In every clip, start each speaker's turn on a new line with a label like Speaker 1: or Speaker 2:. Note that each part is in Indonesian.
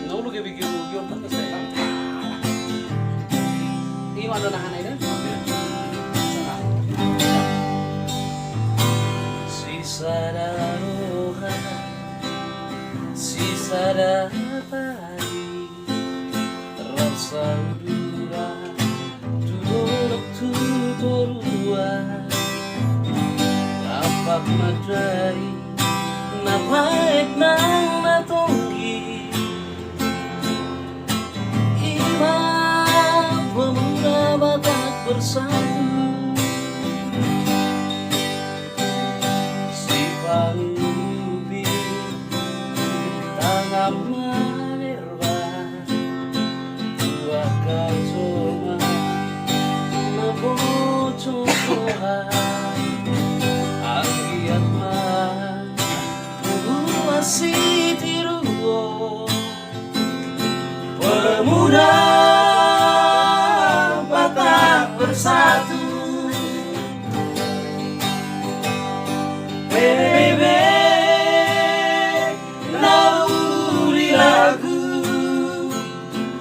Speaker 1: Nung lu gigi yun kan saya. Ini mana nahan ini? Sisa daruhan, sisa dari rasa udara, tudorok tutoruan, tapak madai, napaik nang natonggi, ima pemuda Batak bersatu. Panglubi tangan manerba dua kalsoma nabocohan anggiat mah masih tiruo pemuda Batak bersatu. Bebe, nauri lagu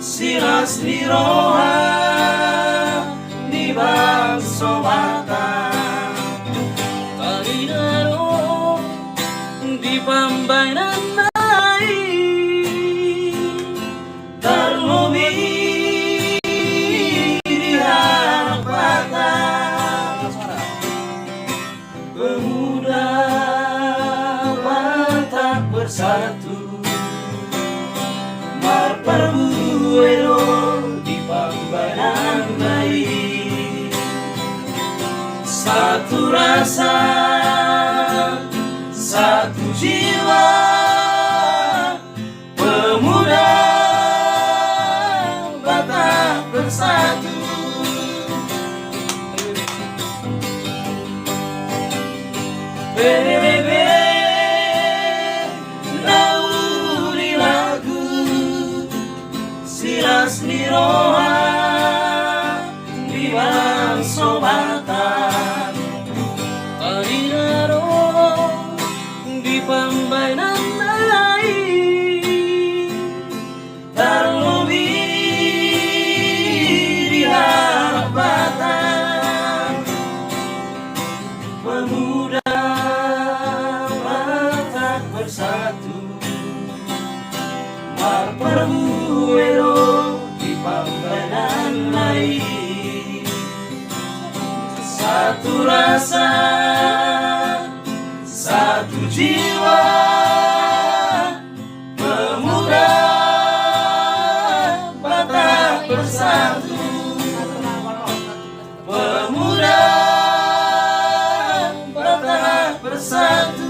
Speaker 1: siras di roha di bangso Batak. Tadi daro di pambainan nai terlobi di anak Batak. Pemuda Batak bersatu, marperbuero di pambanan baik, satu rasa, satu jiwa, pemuda Batak bersatu. Bebe, nauri lagu siras di roha di bangso Batak. Tadi daro di pambainan nai terlobi di anak Batak. Pemuda bersatu, marperbuero di pambanan lain, satu rasa, satu jiwa, pemuda Batak bersatu, pemuda Batak bersatu.